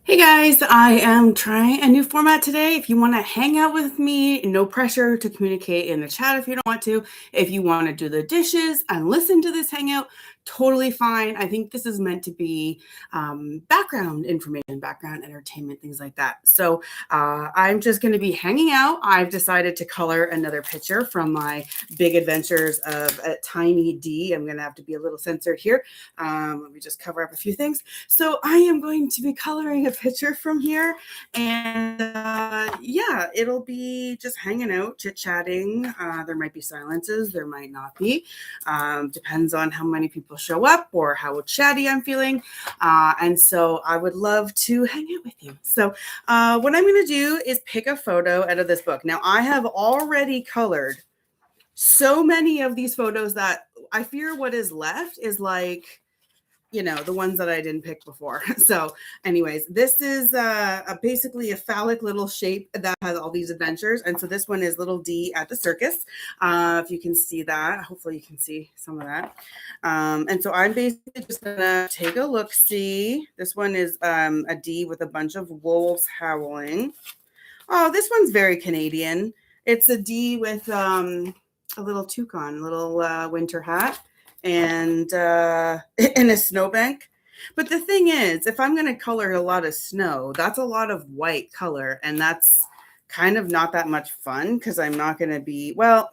Hey guys, I am trying a new format today. If you want to hang out with me, no pressure to communicate in the chat if you don't want to. If you want to do the dishes and listen to this hangout, totally fine. I think this is meant to be background information, background entertainment, things like that. So I'm just going to be hanging out. I've decided to color another picture from my big adventures of a tiny D. I'm going to have to be a little censored here. Let me just cover up a few things. So I am going to be coloring a picture from here, and yeah, it'll be just hanging out, chit-chatting. There might be silences, there might not be. Depends on how many people show up or how chatty I'm feeling. And so I would love to hang out with you. So what I'm going to do is pick a photo out of this book. Now, I have already colored so many of these photos that I fear what is left is like, the ones that I didn't pick before. So anyways, this is basically a phallic little shape that has all these adventures. And so this one is little D at the circus. If you can see that, hopefully you can see some of that. And so I'm basically just gonna take a look, see. This one is a D with a bunch of wolves howling. Oh, this one's very Canadian. It's a D with a little toucan, little winter hat and in a snowbank. But the thing is, if I'm going to color a lot of snow, that's a lot of white color, and that's kind of not that much fun because I'm not going to be, well,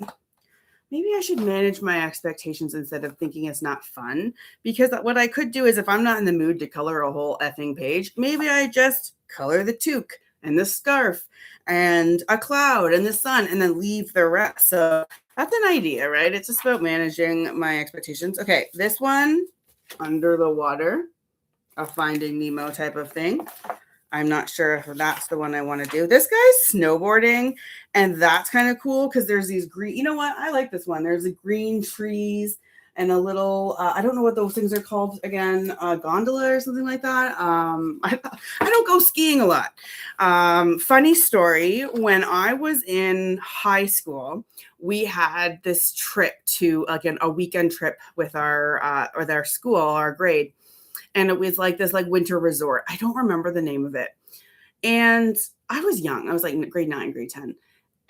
maybe I should manage my expectations instead of thinking it's not fun. Because what I could do is if I'm not in the mood to color a whole effing page, maybe I just color the toque and the scarf and a cloud and the sun and then leave the rest. So that's an idea, right? It's just about managing my expectations. Okay, this one, under the water, a Finding Nemo type of thing. I'm not sure if that's the one I want to do. This guy's snowboarding, and that's kind of cool because there's these green, you know what? I like this one. There's the green trees and a little, I don't know what those things are called again, gondola or something like that. I don't go skiing a lot. Funny story, when I was in high school, we had this trip to, again, a weekend trip with our school, our grade. And it was like this like winter resort. I don't remember the name of it. And I was young. I was like grade 9, grade 10.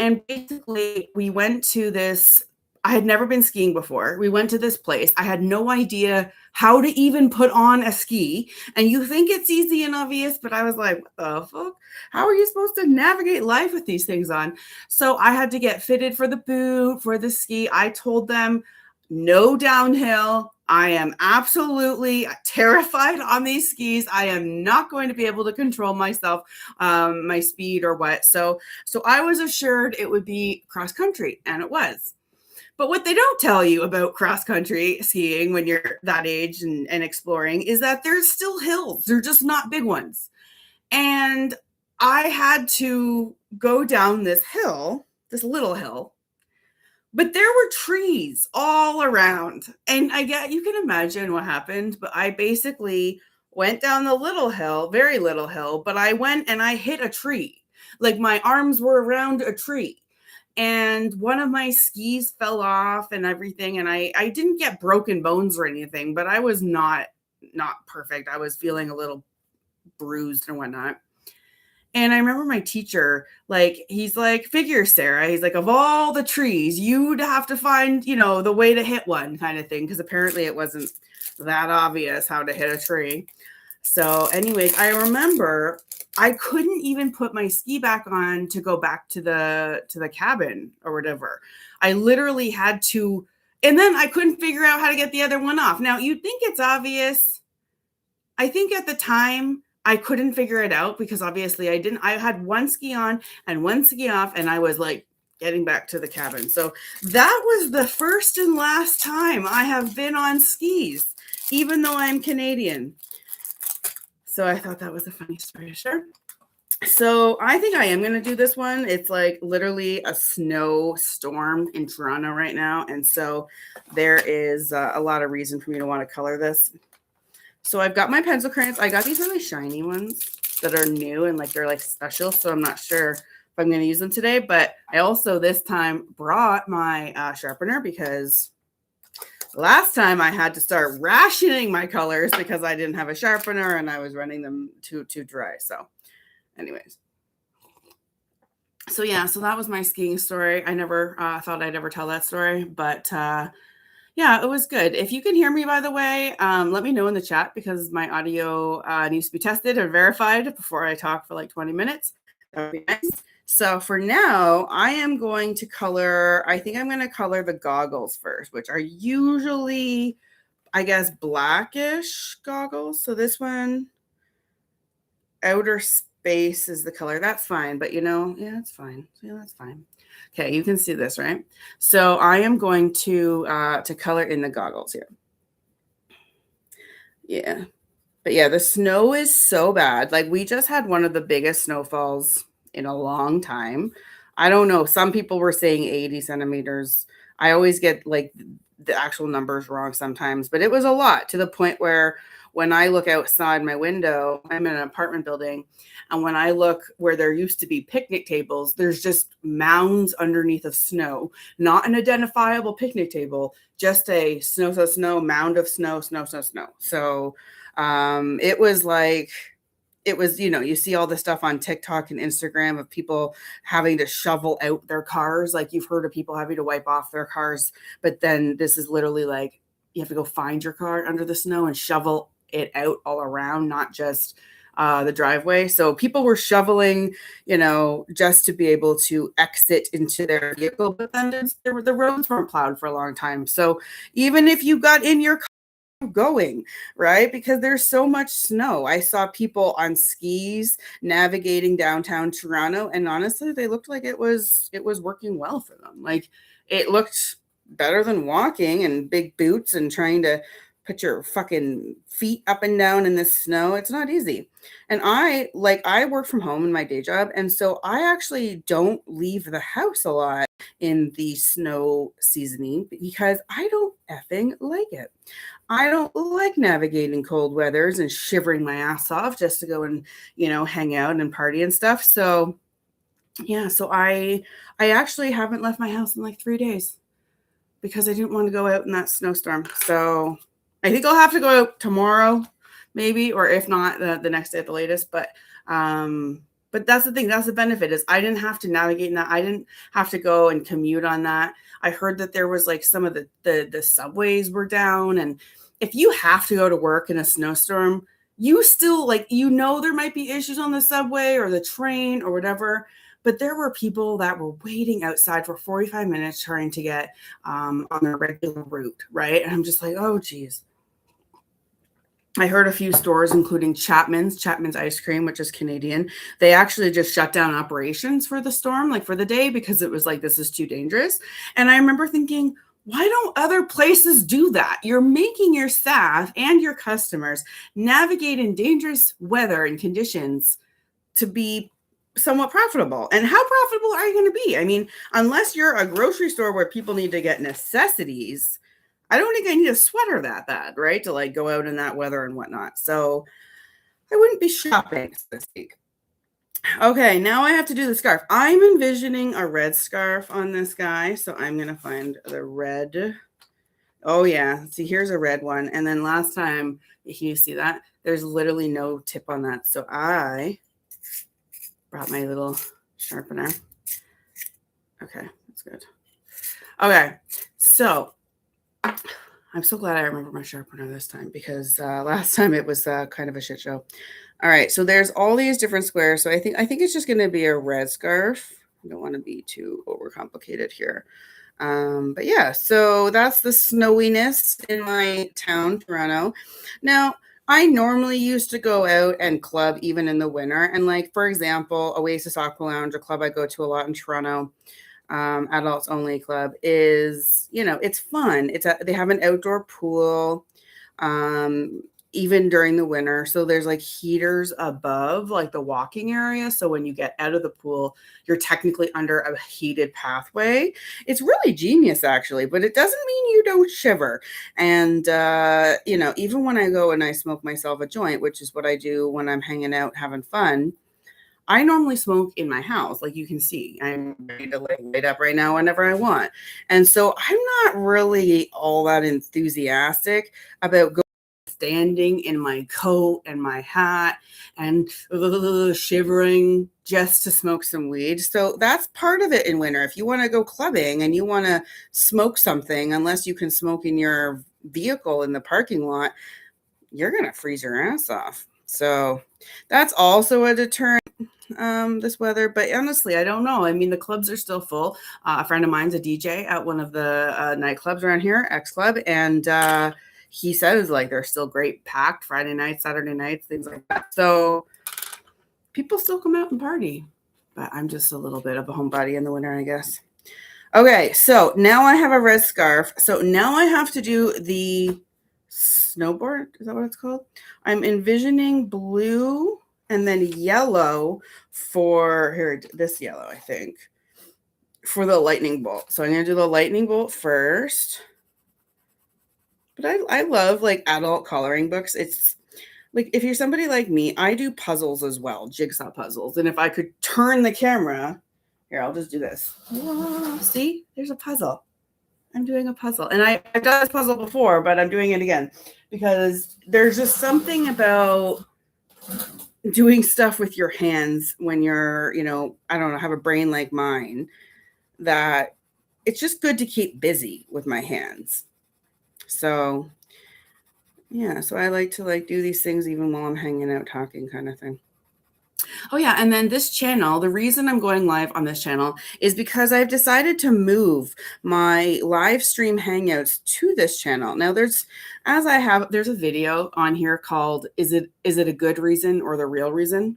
And basically we went to this. I had never been skiing before. We went to this place. I had no idea how to even put on a ski. And you think it's easy and obvious, but I was like, what the fuck? How are you supposed to navigate life with these things on? So I had to get fitted for the boot, for the ski. I told them no downhill. I am absolutely terrified on these skis. I am not going to be able to control myself, my speed or what. So I was assured it would be cross country, and it was. But what they don't tell you about cross country skiing when you're that age and exploring is that there's still hills. They're just not big ones. And I had to go down this hill, this little hill, but there were trees all around. And you can imagine what happened, but I basically went down the little hill, very little hill, but I went and I hit a tree. Like my arms were around a tree. And one of my skis fell off and everything. And I didn't get broken bones or anything, but I was not perfect. I was feeling a little bruised and whatnot. And I remember my teacher, like, he's like, figure, Sarah. He's like, of all the trees, you'd have to find, the way to hit one kind of thing. Because apparently it wasn't that obvious how to hit a tree. So anyways, I remember I couldn't even put my ski back on to go back to the cabin or whatever. I literally had to, and then I couldn't figure out how to get the other one off. Now, you'd think it's obvious. I think at the time, I couldn't figure it out because obviously I had one ski on and one ski off, and I was like getting back to the cabin. So that was the first and last time I have been on skis, even though I'm Canadian. So I thought that was a funny story to share. So I think I am going to do this one. It's like literally a snowstorm in Toronto right now. And so there is a lot of reason for me to want to color this. So I've got my pencil crayons. I got these really shiny ones that are new and like they're like special. So I'm not sure if I'm going to use them today. But I also this time brought my sharpener because Last time I had to start rationing my colors because I didn't have a sharpener and I was running them too dry. So anyways. So yeah, so that was my skiing story. I never thought I'd ever tell that story, but yeah, it was good. If you can hear me, by the way, let me know in the chat because my audio needs to be tested and verified before I talk for like 20 minutes. That would be nice. So for now, I am going to color, I think I'm going to color the goggles first, which are usually, I guess, blackish goggles. So this one, outer space is the color. That's fine, but yeah, it's fine. Yeah, that's fine. Okay, you can see this, right? So I am going to color in the goggles here. Yeah. But yeah, the snow is so bad. Like we just had one of the biggest snowfalls in a long time. I don't know. Some people were saying 80 centimeters. I always get like the actual numbers wrong sometimes, but it was a lot to the point where when I look outside my window, I'm in an apartment building. And when I look where there used to be picnic tables, there's just mounds underneath of snow, not an identifiable picnic table, just a snow, mound of snow. So it was like, you see all the stuff on TikTok and Instagram of people having to shovel out their cars. Like you've heard of people having to wipe off their cars, but then this is literally like you have to go find your car under the snow and shovel it out all around, not just the driveway. So people were shoveling, just to be able to exit into their vehicle, but then the roads weren't plowed for a long time. So even if you got in your going, right? Because there's so much snow. I saw people on skis navigating downtown Toronto, and honestly, they looked like it was working well for them. Like it looked better than walking in big boots and trying to put your fucking feet up and down in this snow. It's not easy. And I work from home in my day job, and so I actually don't leave the house a lot in the snow seasoning because I don't effing like it. I don't like navigating cold weathers and shivering my ass off just to go and, hang out and party and stuff. So, yeah, so I actually haven't left my house in like 3 days because I didn't want to go out in that snowstorm. So, I think I'll have to go out tomorrow maybe, or if not the next day at the latest, but that's the thing. That's the benefit is I didn't have to navigate in that. I didn't have to go and commute on that. I heard that there was like some of the subways were down. And if you have to go to work in a snowstorm, you still there might be issues on the subway or the train or whatever. But there were people that were waiting outside for 45 minutes trying to get on their regular route. Right. And I'm just like, oh, geez. I heard a few stores, including Chapman's ice cream, which is Canadian. They actually just shut down operations for the storm, like for the day, because it was like, this is too dangerous. And I remember thinking, why don't other places do that? You're making your staff and your customers navigate in dangerous weather and conditions to be somewhat profitable. And how profitable are you going to be? I mean, unless you're a grocery store where people need to get necessities, I don't think I need a sweater that bad, right? To like go out in that weather and whatnot. So I wouldn't be shopping, so to speak. Okay, now I have to do the scarf. I'm envisioning a red scarf on this guy. So I'm going to find the red. Oh yeah. See, here's a red one. And then last time, can you see that? There's literally no tip on that. So I brought my little sharpener. Okay, that's good. Okay, so I'm so glad I remember my sharpener this time because last time it was kind of a shit show. All right, so there's all these different squares. So I think it's just going to be a red scarf. I don't want to be too overcomplicated here. But yeah, so that's the snowiness in my town, Toronto. Now, I normally used to go out and club even in the winter. And like, for example, Oasis Aqua Lounge, a club I go to a lot in Toronto, adults only club is, it's fun. They have an outdoor pool, even during the winter. So there's like heaters above like the walking area. So when you get out of the pool, you're technically under a heated pathway. It's really genius actually, but it doesn't mean you don't shiver. And, even when I go and I smoke myself a joint, which is what I do when I'm hanging out, having fun, I normally smoke in my house. Like you can see, I'm ready to light up right now whenever I want. And so I'm not really all that enthusiastic about standing in my coat and my hat and shivering just to smoke some weed. So that's part of it in winter. If you want to go clubbing and you want to smoke something, unless you can smoke in your vehicle in the parking lot, you're going to freeze your ass off. So that's also a deterrent, this weather. But honestly, I don't know. I mean, the clubs are still full. A friend of mine's a DJ at one of the nightclubs around here, X Club, and he says like they're still great, packed Friday nights, Saturday nights, things like that. So people still come out and party. But I'm just a little bit of a homebody in the winter, I guess. Okay, so now I have a red scarf. So now I have to do the snowboard. Is that what it's called? I'm envisioning blue and then yellow for here, this yellow, I think, for the lightning bolt. So I'm going to do the lightning bolt first. But I love like adult coloring books. It's like if you're somebody like me, I do puzzles as well, jigsaw puzzles. And if I could turn the camera, here, I'll just do this. Whoa, see, there's a puzzle. I'm doing a puzzle. And I've done this puzzle before, but I'm doing it again because there's just something about doing stuff with your hands when you're, I don't know, have a brain like mine, that it's just good to keep busy with my hands. So yeah, so I like to do these things even while I'm hanging out talking, kind of thing. Oh yeah, and then this channel, the reason I'm going live on this channel is because I've decided to move my live stream hangouts to this channel. Now there's a video on here called Is it a good reason or the real reason?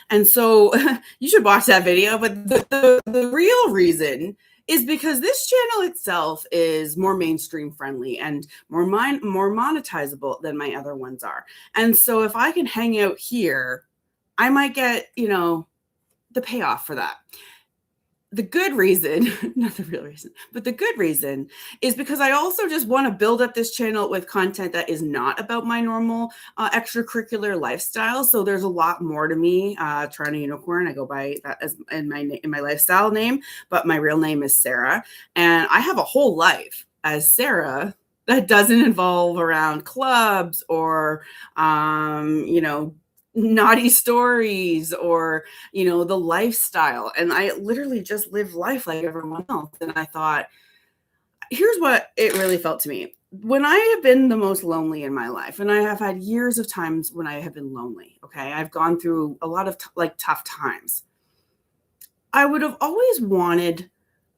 And so you should watch that video, but the real reason is because this channel itself is more mainstream friendly and more monetizable than my other ones are. And so if I can hang out here, I might get, the payoff for that. The good reason, not the real reason, but the good reason is because I also just want to build up this channel with content that is not about my normal extracurricular lifestyle. So there's a lot more to me. Toronto Unicorn, I go by that as in my lifestyle name, but my real name is Sarah. And I have a whole life as Sarah that doesn't involve around clubs or, naughty stories or the lifestyle, and I literally just live life like everyone else. And I thought, here's what it really felt to me when I have been the most lonely in my life, and I have had years of times when I have been lonely. Okay, I've gone through a lot of tough times. I would have always wanted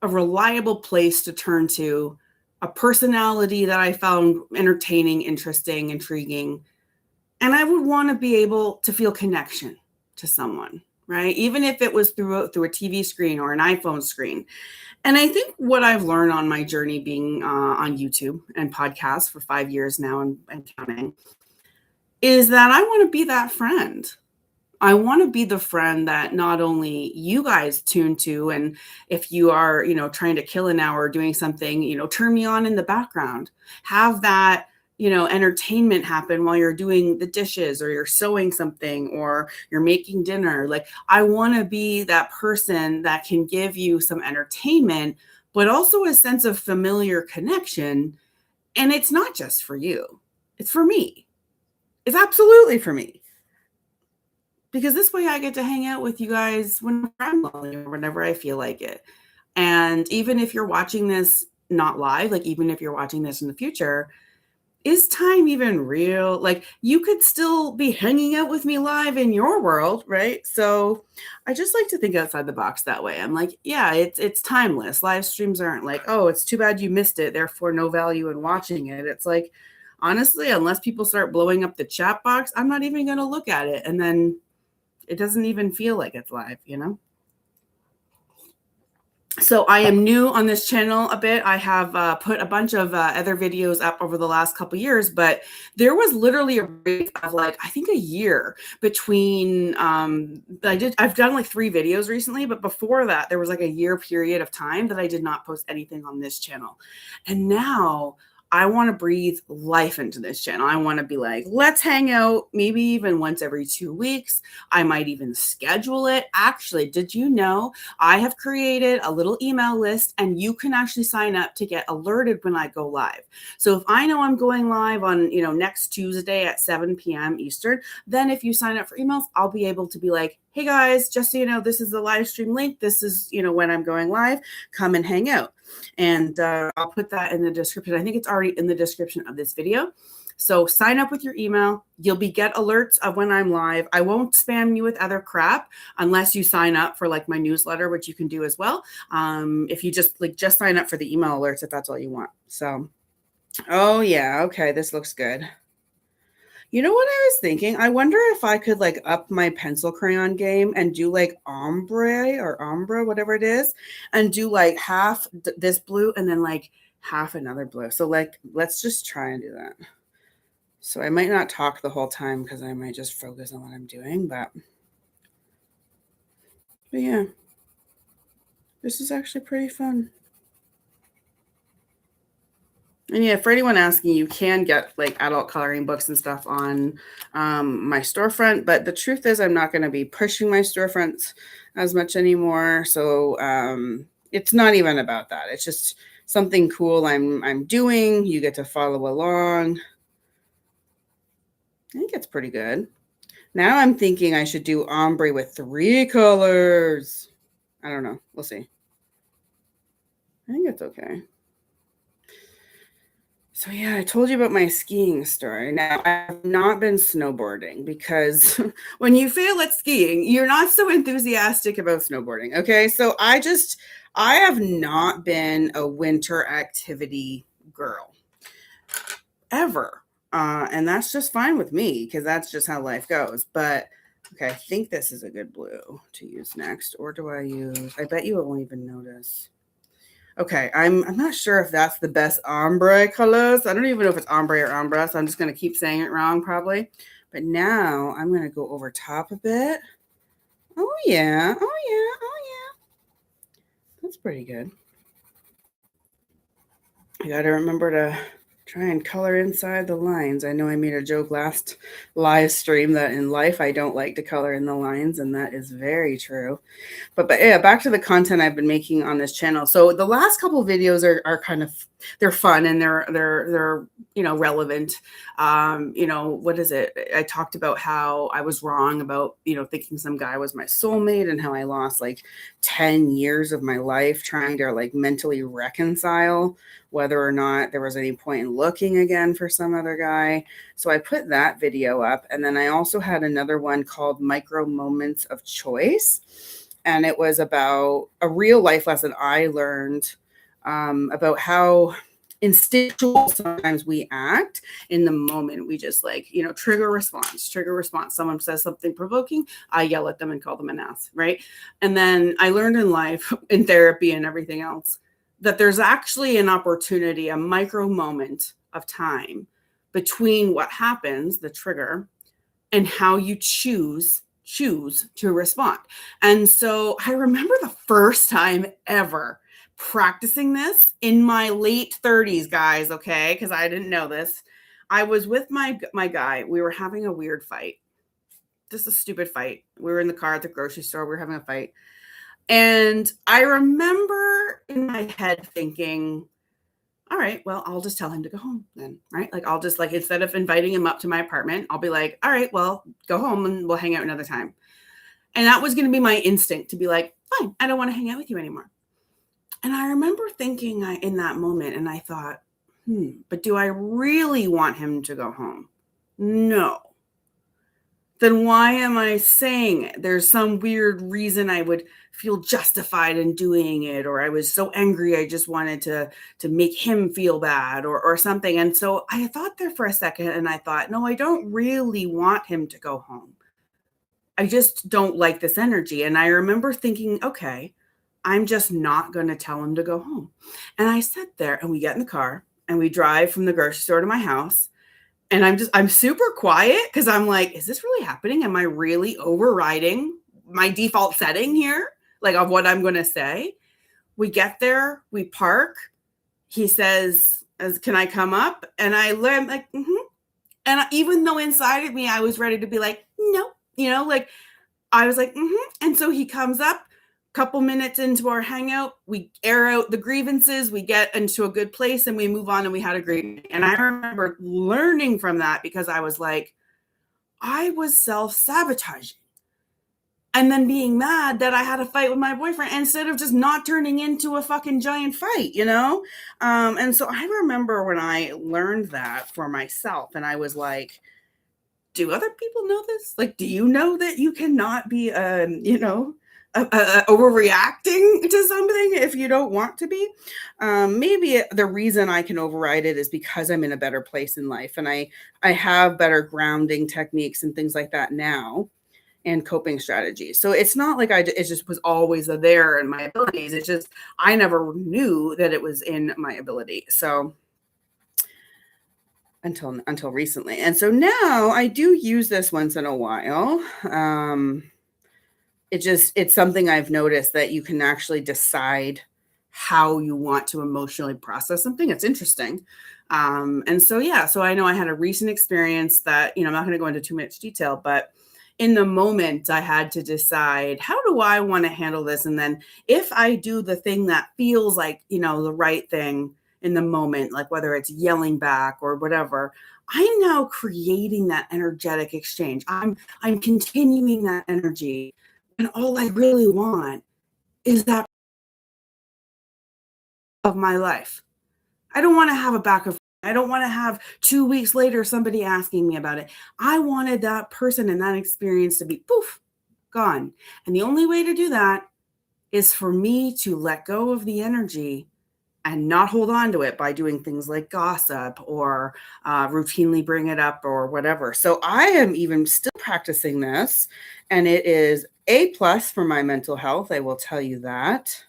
a reliable place to turn to, a personality that I found entertaining, interesting, intriguing. And I would want to be able to feel connection to someone, right? Even if it was through a TV screen or an iPhone screen. And I think what I've learned on my journey being on YouTube and podcasts for 5 years now and counting is that I want to be that friend. I want to be the friend that not only you guys tune to, and if you are, trying to kill an hour doing something, turn me on in the background, have that entertainment happen while you're doing the dishes or you're sewing something or you're making dinner. Like, I want to be that person that can give you some entertainment, but also a sense of familiar connection. And it's not just for you. It's for me. It's absolutely for me. Because this way I get to hang out with you guys whenever I'm lonely or whenever I feel like it. And even if you're watching this not live, like even if you're watching this in the future, is time even real? Like, you could still be hanging out with me live in your world, right? So I just like to think outside the box that way. I'm like, yeah, it's timeless. Live streams aren't like, oh, it's too bad you missed it, therefore no value in watching it. It's like, honestly, unless people start blowing up the chat box, I'm not even going to look at it. And then it doesn't even feel like it's live, So I am new on this channel a bit. I have put a bunch of other videos up over the last couple of years, but there was literally a break of I think a year between, I've done 3 videos recently, but before that, there was a year period of time that I did not post anything on this channel. And now I want to breathe life into this channel. I want to be like, let's hang out maybe even once every 2 weeks. I might even schedule it. Actually, did you know I have created a little email list and you can actually sign up to get alerted when I go live. So if I know I'm going live on, next Tuesday at 7 p.m. Eastern, then if you sign up for emails, I'll be able to be like, hey guys, just so you know, this is the live stream link. This is, when I'm going live, come and hang out. And I'll put that in the description. I think it's already in the description of this video. So sign up with your email. You'll get alerts of when I'm live. I won't spam you with other crap unless you sign up for like my newsletter, which you can do as well. If you just sign up for the email alerts, if that's all you want. So, oh yeah, okay, this looks good. You know what I was thinking? I wonder if I could like up my pencil crayon game and do like ombre, whatever it is, and do like half this blue and then like half another blue. So like, let's just try and do that. So I might not talk the whole time because I might just focus on what I'm doing, but yeah, this is actually pretty fun. And yeah, for anyone asking, you can get like adult coloring books and stuff on my storefront. But the truth is, I'm not going to be pushing my storefronts as much anymore. So it's not even about that. It's just something cool I'm doing. You get to follow along. I think it's pretty good. Now I'm thinking I should do ombre with 3 colors. I don't know. We'll see. I think it's okay. So yeah, I told you about my skiing story. Now, I've not been snowboarding because when you fail at skiing, you're not so enthusiastic about snowboarding, okay? So I have not been a winter activity girl ever. And that's just fine with me because that's just how life goes. But okay, I think this is a good blue to use next. Or do I use, I bet you it won't even notice. Okay, I'm not sure if that's the best ombre colors. I don't even know if it's ombre or ombra, so I'm just going to keep saying it wrong probably. But now I'm going to go over top a bit. Oh, yeah. Oh, yeah. Oh, yeah. That's pretty good. I got to remember to try and color inside the lines. I know I made a joke last live stream that in life I don't like to color in the lines, and that is very true. But yeah, back to the content I've been making on this channel. So the last couple of videos are kind of, they're fun and they're relevant. What is it? I talked about how I was wrong about thinking some guy was my soulmate and how I lost like 10 years of my life trying to like mentally reconcile whether or not there was any point in looking again for some other guy. So I put that video up, and then I also had another one called Micro Moments of Choice. And it was about a real life lesson I learned about how instinctual sometimes we act in the moment. We just trigger response. Someone says something provoking, I yell at them and call them an ass, right? And then I learned in life, in therapy and everything else, that there's actually an opportunity, a micro moment of time between what happens, the trigger, and how you choose to respond. And so I remember the first time ever practicing this in my late 30s, guys, okay? Because I didn't know this. I was with my guy. We were having a weird fight. Just a stupid fight. We were in the car at the grocery store. We were having a fight. And I remember in my head thinking, all right, well, I'll just tell him to go home then, right? Like, I'll just instead of inviting him up to my apartment, I'll be like, all right, well, go home and we'll hang out another time. And that was going to be my instinct to be like, fine, I don't want to hang out with you anymore. And I remember thinking in that moment, and I thought, but do I really want him to go home? No. Then why am I saying it? There's some weird reason I would feel justified in doing it, or I was so angry I just wanted to make him feel bad or something. And so I thought there for a second, and I thought, no, I don't really want him to go home. I just don't like this energy. And I remember thinking, okay, I'm just not going to tell him to go home. And I sit there and we get in the car and we drive from the grocery store to my house. And I'm super quiet because I'm like, is this really happening? Am I really overriding my default setting here? Like of what I'm going to say? We get there, we park. He says, as can I come up? And I learned like, mm-hmm. And even though inside of me, I was ready to be like, no, like I was like, mm-hmm. And so he comes up, couple minutes into our hangout, we air out the grievances, we get into a good place and we move on and we had a great night. And I remember learning from that because I was like, I was self-sabotaging. And then being mad that I had a fight with my boyfriend instead of just not turning into a fucking giant fight, And so I remember when I learned that for myself and I was like, do other people know this? Like, do you know that you cannot be, overreacting to something if you don't want to be? Maybe the reason I can override it is because I'm in a better place in life and I have better grounding techniques and things like that now and coping strategies. So it's not like it just was always there in my abilities. It's just I never knew that it was in my ability. So until recently. And so now I do use this once in a while. It's something I've noticed that you can actually decide how you want to emotionally process something. It's interesting. And so, yeah, so I know I had a recent experience that, I'm not going to go into too much detail, but in the moment I had to decide, how do I want to handle this? And then if I do the thing that feels like, the right thing in the moment, like whether it's yelling back or whatever, I'm now creating that energetic exchange. I'm continuing that energy. And all I really want is that of my life. I don't want to have a back and forth. I don't want to have 2 weeks later somebody asking me about it. I wanted that person and that experience to be poof, gone. And the only way to do that is for me to let go of the energy and not hold on to it by doing things like gossip or routinely bring it up or whatever. So I am even still practicing this, and it is A+ for my mental health. I will tell you that.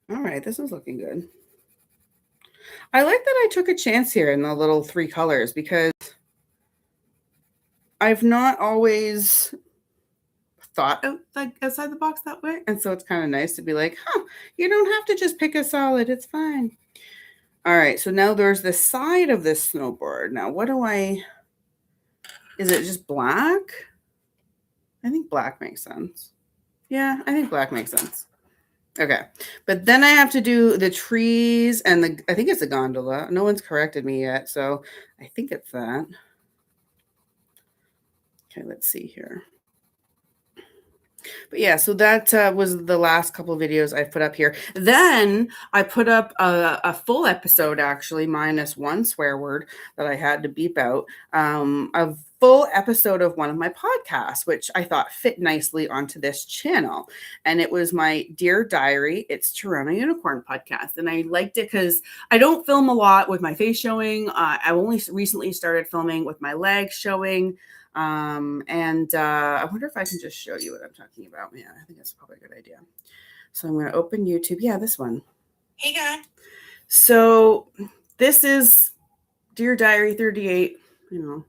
All right, this is looking good. I like that I took a chance here in the little 3 colors because I've not always thought of like outside the box that way. And so it's kind of nice to be like, you don't have to just pick a solid. It's fine. All right. So now there's the side of this snowboard. Now, is it just black? I think black makes sense. Yeah, I think black makes sense. Okay. But then I have to do the trees and I think it's a gondola. No one's corrected me yet. So I think it's that. Okay, let's see here. But yeah, so that was the last couple of videos I've put up here. Then I put up a full episode, actually, minus one swear word that I had to beep out, a full episode of one of my podcasts, which I thought fit nicely onto this channel. And it was my Dear Diary, It's Toronto Unicorn podcast. And I liked it because I don't film a lot with my face showing. I only recently started filming with my legs showing. I wonder if I can just show you what I'm talking about. Yeah, I think that's probably a good idea. So I'm going to open YouTube. Yeah, this one. Hey, guys. So this is Dear Diary 38.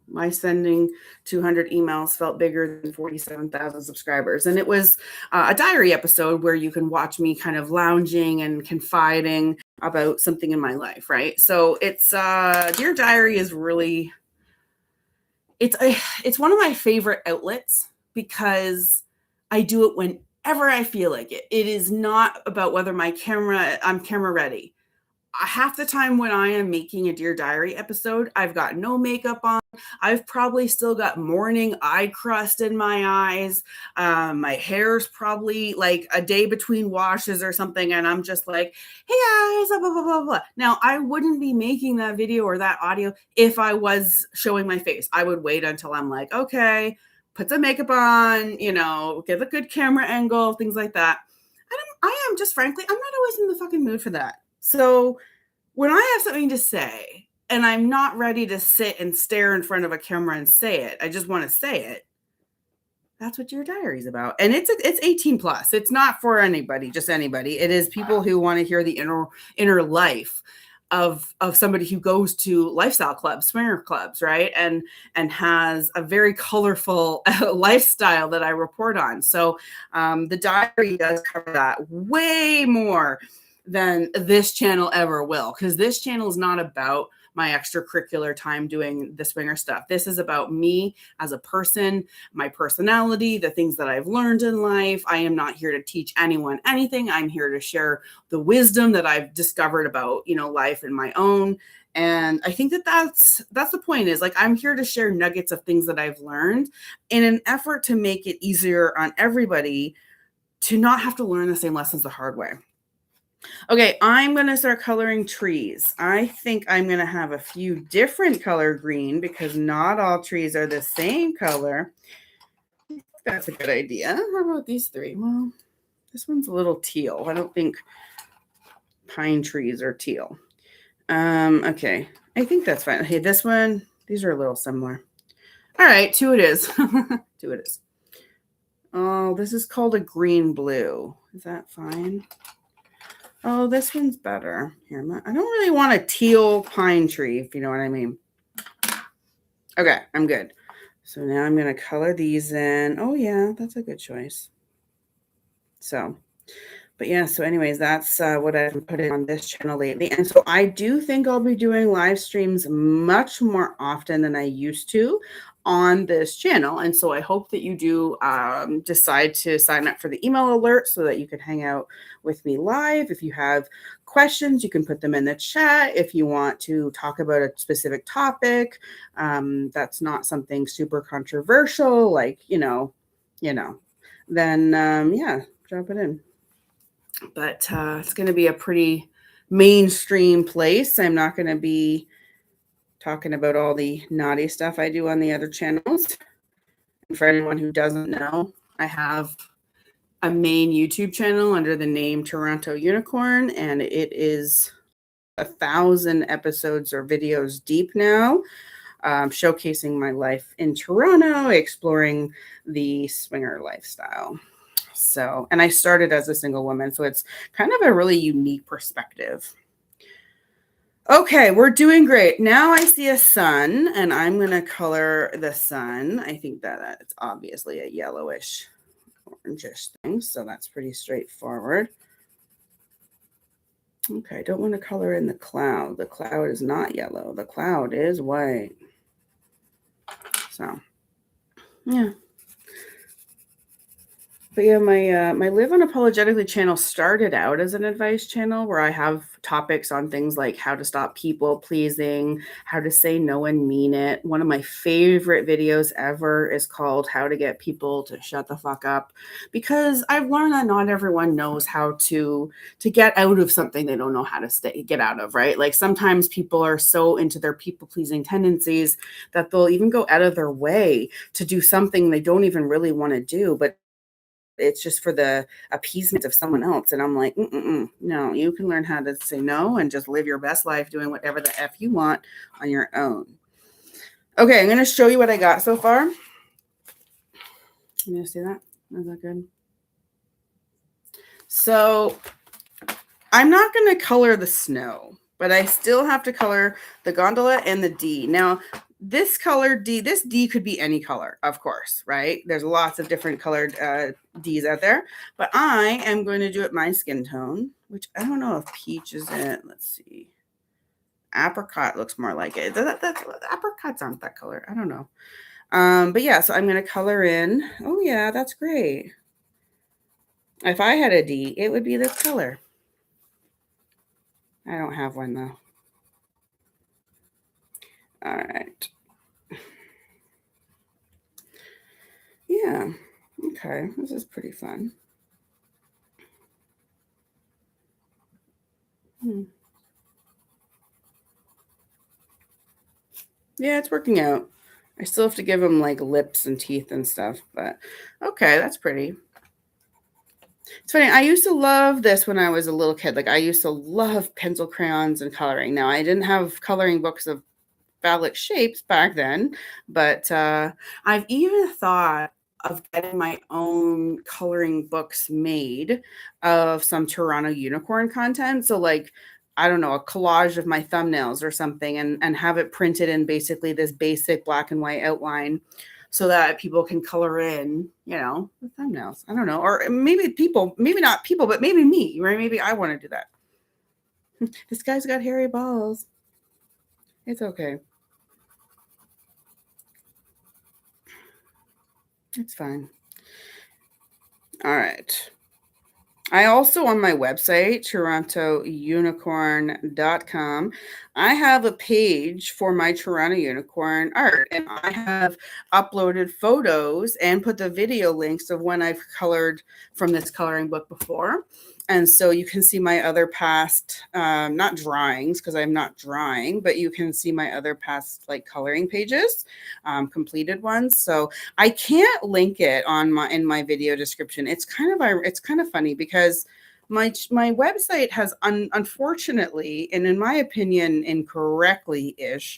My sending 200 emails felt bigger than 47,000 subscribers. And it was a diary episode where you can watch me kind of lounging and confiding about something in my life, right? So it's Dear Diary is really... It's one of my favorite outlets because I do it whenever I feel like it. It is not about whether I'm camera ready. Half the time when I am making a Dear Diary episode, I've got no makeup on. I've probably still got morning eye crust in my eyes. My hair's probably like a day between washes or something. And I'm just like, hey guys, blah, blah, blah, blah, blah. Now, I wouldn't be making that video or that audio if I was showing my face. I would wait until I'm like, okay, put some makeup on, get a good camera angle, things like that. I am just frankly, I'm not always in the fucking mood for that. So when I have something to say and I'm not ready to sit and stare in front of a camera and say it, I just want to say it. That's what Your Diary is about. And it's 18+. It's not for anybody, just anybody. It is people who want to hear the inner life of somebody who goes to lifestyle clubs, swinger clubs, right? And has a very colorful lifestyle that I report on. So the diary does cover that way more than this channel ever will. Because this channel is not about my extracurricular time doing the swinger stuff. This is about me as a person, my personality, the things that I've learned in life. I am not here to teach anyone anything. I'm here to share the wisdom that I've discovered about, life and my own. And I think that's the point, is like, I'm here to share nuggets of things that I've learned in an effort to make it easier on everybody to not have to learn the same lessons the hard way. Okay, I'm going to start coloring trees. I think I'm going to have a few different color green because not all trees are the same color. That's a good idea. How about these three? Well, this one's a little teal. I don't think pine trees are teal. Okay, I think that's fine. Okay, this one, these are a little similar. All right, two it is. Two it is. Oh, this is called a green blue. Is that fine? Oh, this one's better. Here, I don't really want a teal pine tree, if you know what I mean. Okay, I'm good. So now I'm going to color these in. Oh, yeah, that's a good choice. So, but yeah, so anyways, that's what I've been putting on this channel lately. And so I do think I'll be doing live streams much more often than I used to on this channel. And so I hope that you do decide to sign up for the email alert so that you can hang out with me live. If you have questions, you can put them in the chat. If you want to talk about a specific topic, that's not something super controversial, like, then yeah, drop it in. But it's going to be a pretty mainstream place. I'm not going to be talking about all the naughty stuff I do on the other channels. And for anyone who doesn't know, I have a main YouTube channel under the name Toronto Unicorn, and it is 1,000 episodes or videos deep now, showcasing my life in Toronto, exploring the swinger lifestyle. So, and I started as a single woman, so it's kind of a really unique perspective. Okay, we're doing great. Now I see a sun, and I'm going to color the sun. I think that it's obviously a yellowish, orangish thing, so that's pretty straightforward. Okay, I don't want to color in the cloud. The cloud is not yellow. The cloud is white. So, yeah. But yeah, my Live Unapologetically channel started out as an advice channel where I have topics on things like how to stop people pleasing, how to say no and mean it. One of my favorite videos ever is called How to Get People to Shut the Fuck Up, because I've learned that not everyone knows how to get out of something they don't know how to get out of, right? Like sometimes people are so into their people pleasing tendencies that they'll even go out of their way to do something they don't even really want to do, but it's just for the appeasement of someone else. And I'm like, no, you can learn how to say no and just live your best life doing whatever the F you want on your own. Okay, I'm going to show you what I got so far. You going to see that? Is that good? So I'm not going to color the snow, but I still have to color the gondola and the D. Now, this color D, this D could be any color, of course, right? There's lots of different colored Ds out there, but I am going to do it my skin tone, which I don't know if peach is it. Let's see. Apricot looks more like it. Apricots aren't that color. I don't know. But yeah, so I'm going to color in. Oh yeah, that's great. If I had a D, it would be this color. I don't have one though. All right. Yeah. Okay. This is pretty fun. Yeah, it's working out. I still have to give him like lips and teeth and stuff, but okay, that's pretty. It's funny. I used to love this when I was a little kid. Like I used to love pencil crayons and coloring. Now I didn't have coloring books of phallic shapes back then, but I've even thought of getting my own coloring books made of some Toronto Unicorn content. So like, I don't know, a collage of my thumbnails or something, and have it printed in basically this basic black and white outline so that people can color in, the thumbnails. I don't know. Or maybe not people, but maybe me, right? Maybe I want to do that. This guy's got hairy balls. It's okay. It's fine. All right. I also, on my website, torontounicorn.com, I have a page for my Toronto Unicorn art, and I have uploaded photos and put the video links of when I've colored from this coloring book before. And so you can see my other past, not drawings, because I'm not drawing, but you can see my other past like coloring pages, completed ones. So I can't link it on my in my video description. It's kind of funny because my website has unfortunately, and in my opinion incorrectly ish,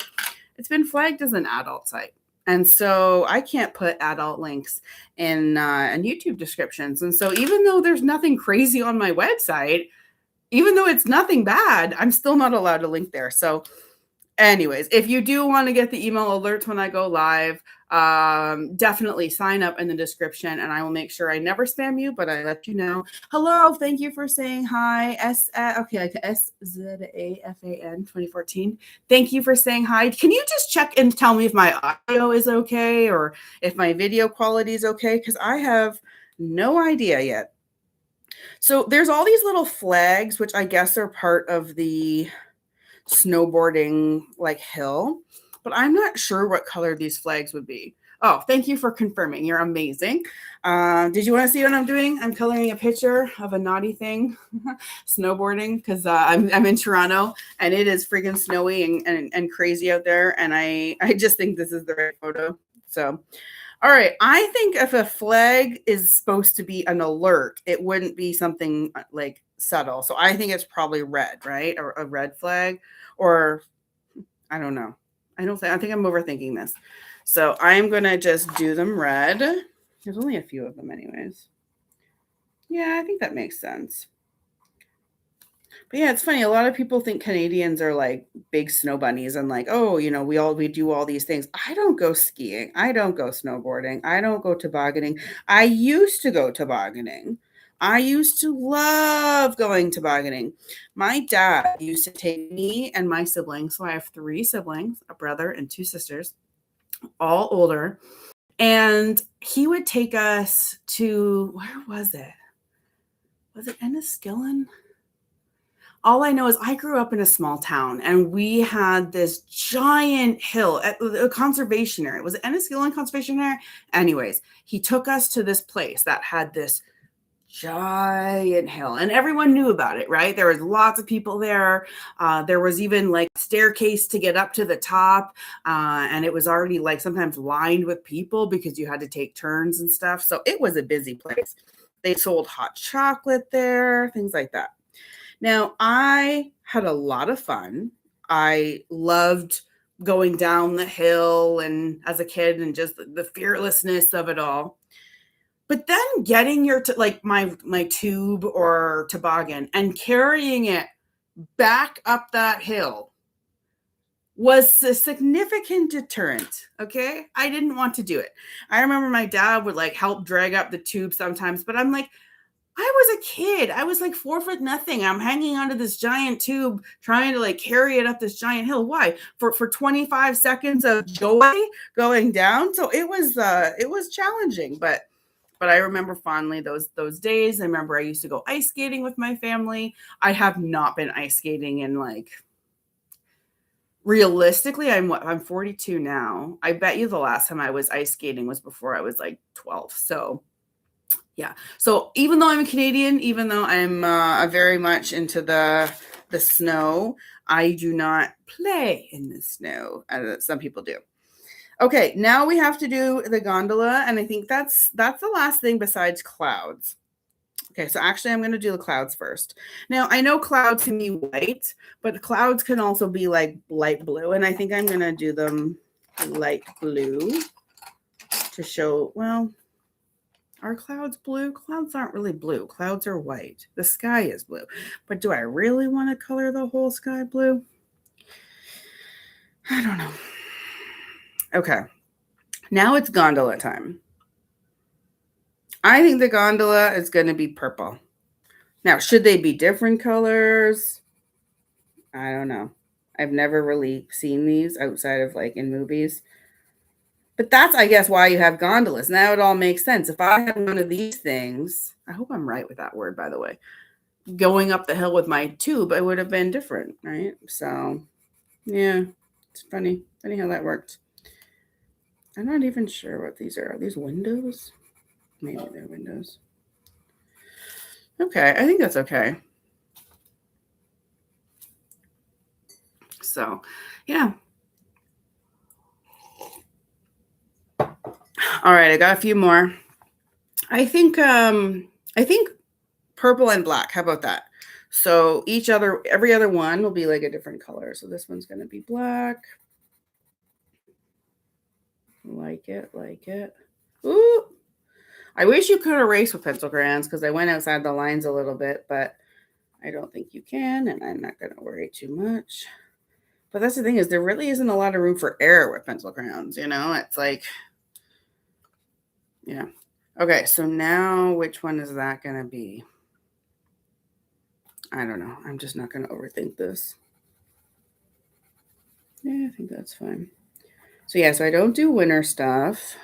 it's been flagged as an adult site. And so I can't put adult links in YouTube descriptions. And so even though there's nothing crazy on my website, even though it's nothing bad, I'm still not allowed to link there. So anyways, if you do want to get the email alerts when I go live, definitely sign up in the description and I will make sure I never spam you, but I let you know. Hello, thank you for saying hi. SZAFAN 2014. Thank you for saying hi. Can you just check and tell me if my audio is okay or if my video quality is okay? Because I have no idea yet. So there's all these little flags, which I guess are part of the snowboarding like hill, but I'm not sure what color these flags would be. Oh, thank you for confirming. You're amazing. Did you want to see what I'm doing? I'm coloring a picture of a naughty thing, snowboarding, because I'm in Toronto and it is freaking snowy and crazy out there. And I just think this is the right photo. So, all right. I think if a flag is supposed to be an alert, it wouldn't be something like subtle. So I think it's probably red, right? Or a red flag, or I don't know. I think I'm overthinking this. So I'm going to just do them red. There's only a few of them anyways. Yeah, I think that makes sense. But yeah, it's funny. A lot of people think Canadians are like big snow bunnies and like, oh, you know, we do all these things. I don't go skiing. I don't go snowboarding. I don't go tobogganing. I used to go tobogganing. I used to love going tobogganing. My dad used to take me and my siblings. So I have 3 siblings, a brother and 2 sisters, all older. And he would take us to, where was it? Was it Enniskillen? All I know is I grew up in a small town and we had this giant hill at a conservation area. Was it Enniskillen Conservation Area? Anyways, he took us to this place that had this giant hill and everyone knew about it, right? There was lots of people there. There was even like a staircase to get up to the top. And it was already like sometimes lined with people because you had to take turns and stuff. So it was a busy place. They sold hot chocolate there, things like that. Now, I had a lot of fun. I loved going down the hill and as a kid and just the fearlessness of it all. But then getting your like my tube or toboggan and carrying it back up that hill was a significant deterrent. Okay. I didn't want to do it. I remember my dad would like help drag up the tube sometimes, but I'm like, I was a kid. I was like 4 foot nothing. I'm hanging onto this giant tube, trying to like carry it up this giant hill. Why? For 25 seconds of joy going down. So it was challenging, but I remember fondly those days. I remember I used to go ice skating with my family. I have not been ice skating in like realistically, I'm 42 now. I bet you the last time I was ice skating was before I was like 12. So yeah. So even though I'm a Canadian, even though I'm very much into the snow, I do not play in the snow as some people do. Okay, now we have to do the gondola, and I think that's the last thing besides clouds. Okay, so actually I'm going to do the clouds first. Now, I know clouds can be white, but clouds can also be like light blue, and I think I'm going to do them light blue to show, well, are clouds blue? Clouds aren't really blue. Clouds are white. The sky is blue. But do I really want to color the whole sky blue? I don't know. Okay. Now it's gondola time. I think the gondola is going to be purple. Now, should they be different colors? I don't know. I've never really seen these outside of like in movies. But that's, I guess, why you have gondolas. Now it all makes sense. If I had one of these things, I hope I'm right with that word, by the way, going up the hill with my tube, it would have been different, right? So, yeah, it's funny. Funny how that worked. I'm not even sure what these are. Are these windows? Maybe they're windows. Okay, I think that's okay. So, yeah. All right, I got a few more. I think purple and black. How about that? So every other one will be like a different color. So this one's going to be black. Like it, like it. Ooh. I wish you could erase with pencil crayons because I went outside the lines a little bit, but I don't think you can, and I'm not going to worry too much. But that's the thing is there really isn't a lot of room for error with pencil crayons, you know? It's like, yeah. Okay, so now which one is that going to be? I don't know. I'm just not going to overthink this. Yeah, I think that's fine. So yeah, so I don't do winter stuff.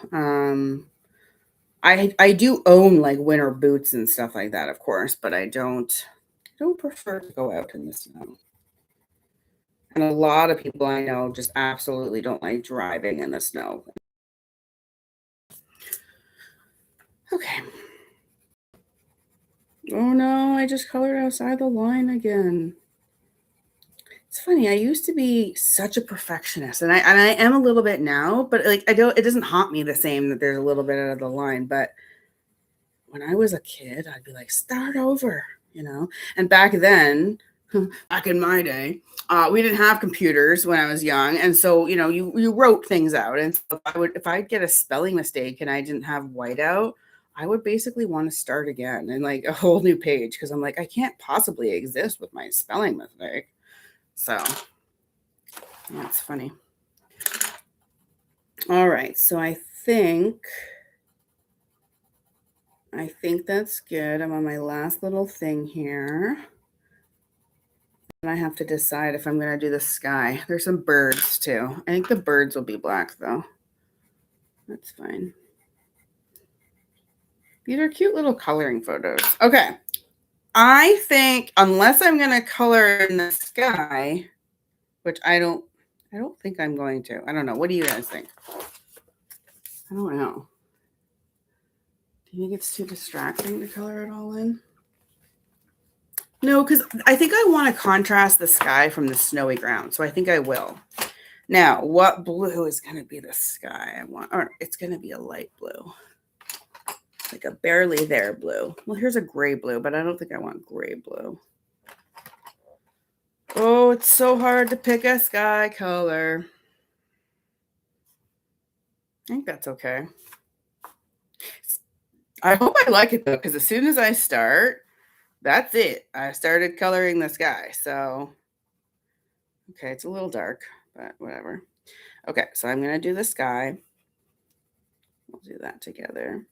I do own like winter boots and stuff like that, of course, but I don't prefer to go out in the snow. And a lot of people I know just absolutely don't like driving in the snow. Okay. Oh no, I just colored outside the line again. It's funny. I used to be such a perfectionist, and I am a little bit now, but like it doesn't haunt me the same that there's a little bit out of the line. But when I was a kid, I'd be like, start over, you know. And back then, back in my day, we didn't have computers when I was young, and so you wrote things out. And so if I'd get a spelling mistake and I didn't have whiteout, I would basically want to start again and like a whole new page because I'm like, I can't possibly exist with my spelling mistake. So that's funny. All right, so I think that's good. I'm on my last little thing here. And I have to decide if I'm going to do the sky. There's some birds too. I think the birds will be black though. That's fine. These are cute little coloring photos. Okay. I think unless I'm going to color in the sky, which I don't think I'm going to. I don't know. What do you guys think? I don't know. Do you think it's too distracting to color it all in? No, because I think I want to contrast the sky from the snowy ground. So I think I will. Now, what blue is going to be the sky I want? Or it's going to be a light blue. Like a barely there blue. Well, here's a gray blue, but I don't think I want gray blue. Oh, it's so hard to pick a sky color. I think that's okay. I hope I like it though, because as soon as I start, that's it. I started coloring the sky. So, okay, it's a little dark, but whatever. Okay, so I'm going to do the sky. We'll do that together.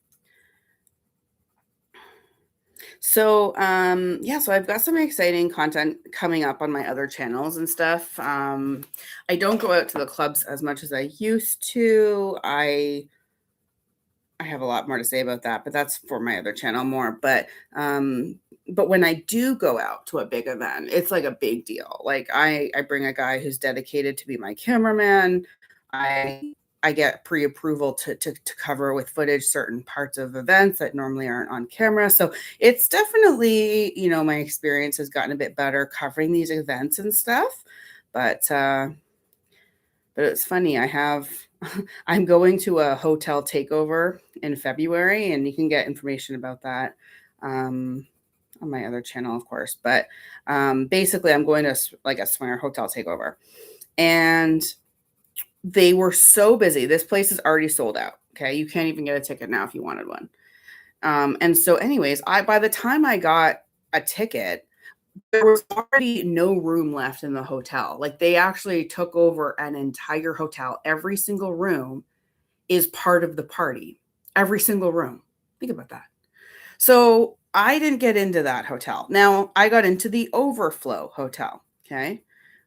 So, yeah, so I've got some exciting content coming up on my other channels and stuff. I don't go out to the clubs as much as I used to. I have a lot more to say about that, but that's for my other channel more. But when I do go out to a big event, it's like a big deal. Like I bring a guy who's dedicated to be my cameraman. I get pre-approval to cover with footage certain parts of events that normally aren't on camera. So it's definitely, my experience has gotten a bit better covering these events and stuff. But it's funny. I'm going to a hotel takeover in February, and you can get information about that on my other channel, of course. But basically, I'm going to like a swinger hotel takeover, and they were so busy. This place is already sold out. Okay, you can't even get a ticket now if you wanted one. And so, anyways, by the time I got a ticket, there was already no room left in the hotel. Like they actually took over an entire hotel. Every single room is part of the party. Every single room. Think about that. So I didn't get into that hotel. Now I got into the overflow hotel. Okay.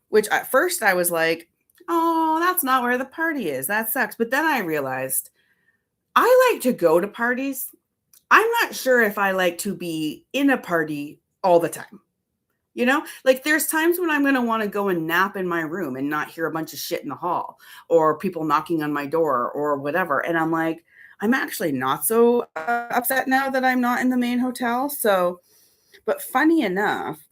which at first I was like, oh, that's not where the party is. That sucks. But then I realized I like to go to parties. I'm not sure if I like to be in a party all the time. You know, like there's times when I'm going to want to go and nap in my room and not hear a bunch of shit in the hall or people knocking on my door or whatever. And I'm like, I'm actually not so upset now that I'm not in the main hotel. So, but funny enough,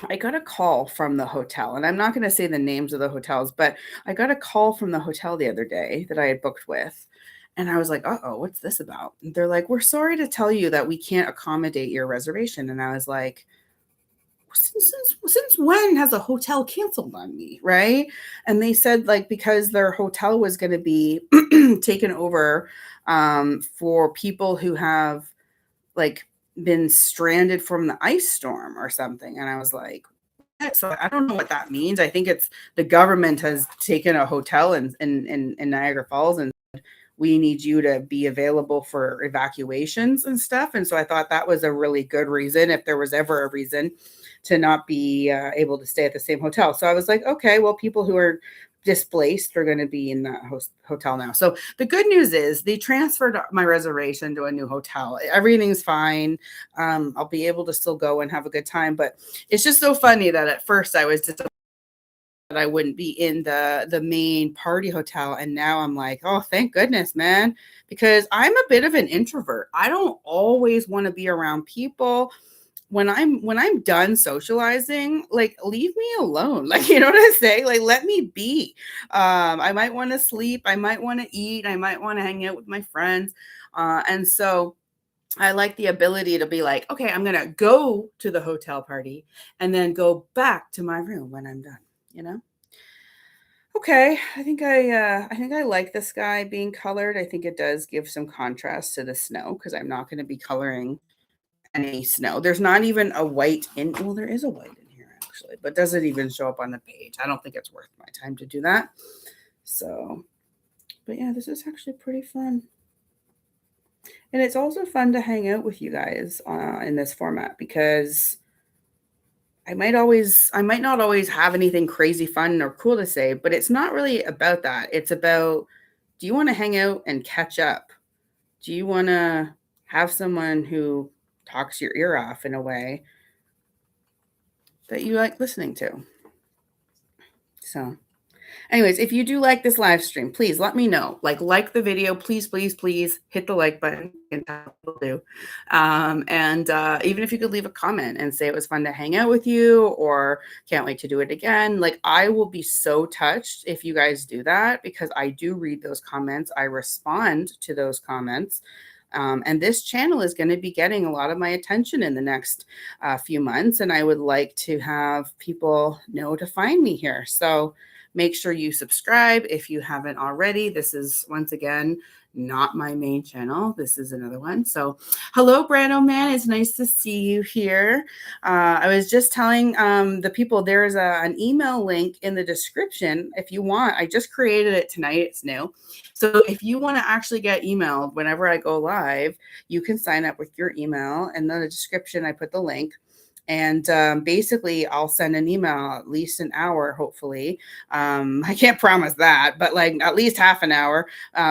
I got a call from the hotel, and I'm not going to say the names of the hotels, but I got a call from the hotel the other day that I had booked with. And I was like, uh-oh, what's this about? And they're like, we're sorry to tell you that we can't accommodate your reservation. And I was like, since when has a hotel canceled on me, right? And they said like because their hotel was going to be taken over for people who have like been stranded from the ice storm or something. And I was like, what? So I don't know what that means. I think it's the government has taken a hotel in Niagara Falls and we need you to be available for evacuations and stuff. And so I thought that was a really good reason if there was ever a reason to not be able to stay at the same hotel. So I was like, okay, well, people who are displaced are going to be in that hotel now. So the good news is they transferred my reservation to a new hotel. Everything's fine. I'll be able to still go and have a good time. But it's just so funny that at first I was disappointed that I wouldn't be in the main party hotel. And now I'm like, oh, thank goodness, man, because I'm a bit of an introvert. I don't always want to be around people. When I'm done socializing, like leave me alone. Like, you know what I say? Like, let me be. I might want to sleep. I might want to eat. I might want to hang out with my friends. And so I like the ability to be like, okay, I'm gonna go to the hotel party and then go back to my room when I'm done, you know? Okay, I think I like the sky being colored. I think it does give some contrast to the snow because I'm not going to be coloring any snow. There's not even a white in. Well, there is a white in here actually, but does it even show up on the page? I don't think it's worth my time to do that. So, but yeah, this is actually pretty fun. And it's also fun to hang out with you guys in this format because I might not always have anything crazy fun or cool to say, but it's not really about that. It's about, do you want to hang out and catch up? Do you want to have someone who talks your ear off in a way that you like listening to? So, anyways, if you do like this live stream, please let me know. Like the video, please, please, please hit the like button. People do, and even if you could leave a comment and say it was fun to hang out with you, or can't wait to do it again. Like I will be so touched if you guys do that because I do read those comments. I respond to those comments. And this channel is going to be getting a lot of my attention in the next few months. And I would like to have people know to find me here. So make sure you subscribe if you haven't already. This is, once again, not my main channel. This is another one. So hello, Brando Man. It's nice to see you here. I was just telling the people there's an email link in the description if you want. I just created it tonight. It's new. So if you want to actually get emailed whenever I go live, you can sign up with your email. And in the description, I put the link. And basically, I'll send an email at least an hour, hopefully. I can't promise that, but like at least half an hour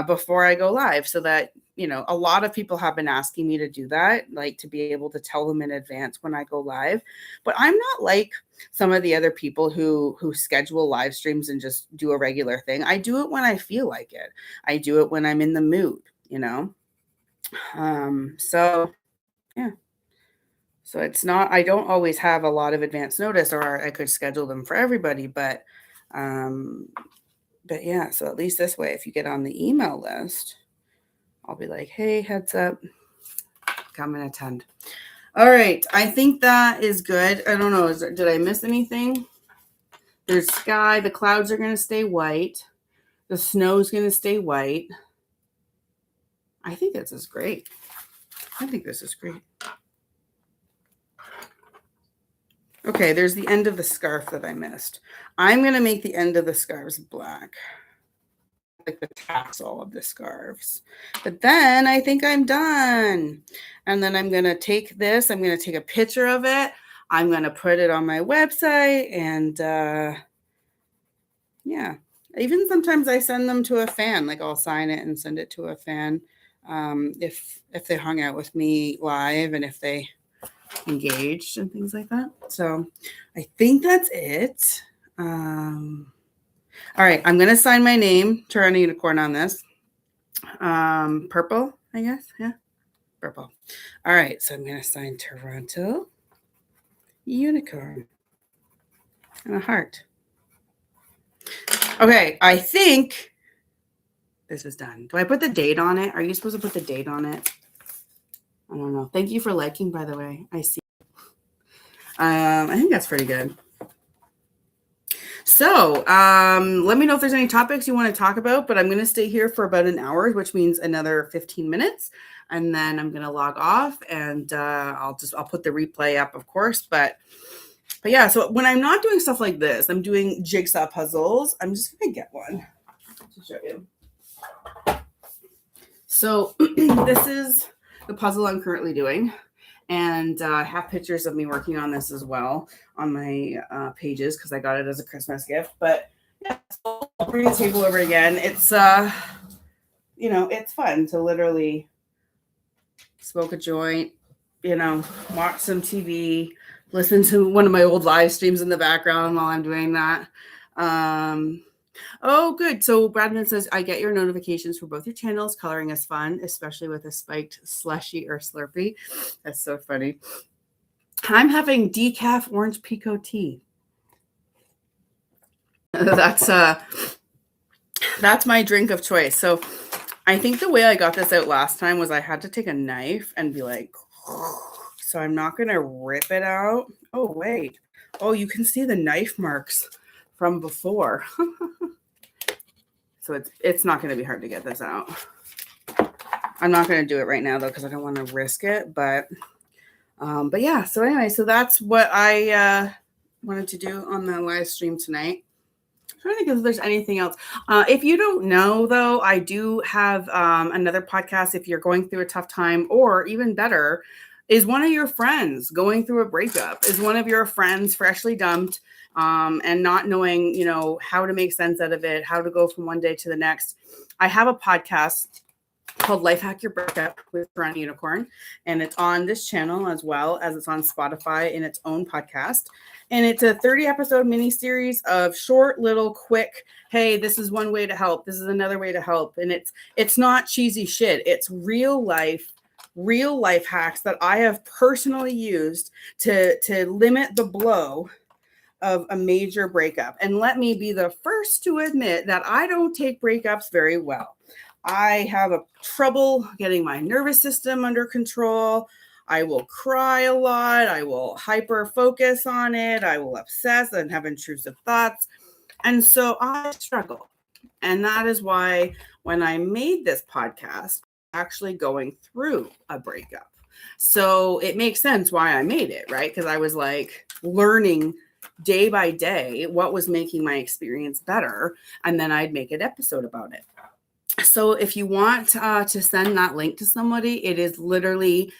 before I go live so that, you know, a lot of people have been asking me to do that, like to be able to tell them in advance when I go live. But I'm not like some of the other people who schedule live streams and just do a regular thing. I do it when I feel like it. I do it when I'm in the mood, you know? So yeah. So it's not, I don't always have a lot of advance notice or I could schedule them for everybody, but yeah, so at least this way, if you get on the email list, I'll be like, hey, heads up, come and attend. All right. I think that is good. I don't know. Did I miss anything? There's sky. The clouds are going to stay white. The snow's going to stay white. I think this is great. I think this is great. Okay, there's the end of the scarf that I missed. I'm going to make the end of the scarves black. Like the tassel of the scarves. But then I think I'm done. And then I'm going to take this. I'm going to take a picture of it. I'm going to put it on my website. And Yeah. Even sometimes I send them to a fan, like I'll sign it and send it to a fan. If they hung out with me live and if they engaged and things like that. So I think that's it. All right, I'm gonna sign my name, Toronto Unicorn, on this. Purple, I guess. Yeah, purple. All right, so I'm gonna sign Toronto Unicorn and a heart. Okay, I think this is done. Do I put the date on it? Are you supposed to put the date on it? I don't know. Thank you for liking, by the way. I see. I think that's pretty good. So let me know if there's any topics you want to talk about, but I'm going to stay here for about an hour, which means another 15 minutes. And then I'm going to log off and I'll put the replay up, of course. But yeah, so when I'm not doing stuff like this, I'm doing jigsaw puzzles. I'm just going to get one to show you. So this is the puzzle I'm currently doing. And I have pictures of me working on this as well on my pages because I got it as a Christmas gift. But yeah, so I'll bring the table over again. It's, it's fun to literally smoke a joint, watch some TV, listen to one of my old live streams in the background while I'm doing that. Oh, good. So Bradman says, I get your notifications for both your channels. Coloring is fun, especially with a spiked slushy or Slurpee. That's so funny. I'm having decaf orange pico tea. That's my drink of choice. So I think the way I got this out last time was I had to take a knife and be like, so I'm not going to rip it out. Oh, wait. Oh, you can see the knife marks from before. So it's not going to be hard to get this out. I'm not going to do it right now though because I don't want to risk it. But yeah. So anyway, so that's what I wanted to do on the live stream tonight. I'm trying to think if there's anything else. If you don't know though, I do have another podcast. If you're going through a tough time, or even better, is one of your friends going through a breakup? Is one of your friends freshly dumped? And not knowing, how to make sense out of it, how to go from one day to the next. I have a podcast called Life Hack Your Breakup with Toronto Unicorn, and it's on this channel as well as it's on Spotify in its own podcast. And it's a 30-episode mini-series of short, little, quick, hey, this is one way to help. This is another way to help. And it's not cheesy shit. It's real life hacks that I have personally used to limit the blow of a major breakup. And let me be the first to admit that I don't take breakups very well. I have a trouble getting my nervous system under control. I will cry a lot. I will hyper focus on it. I will obsess and have intrusive thoughts. And so I struggle. And that is why when I made this podcast, I'm actually going through a breakup. So it makes sense why I made it, right? Because I was like learning day by day what was making my experience better, and then I'd make an episode about it. So if you want to send that link to somebody, it is literally,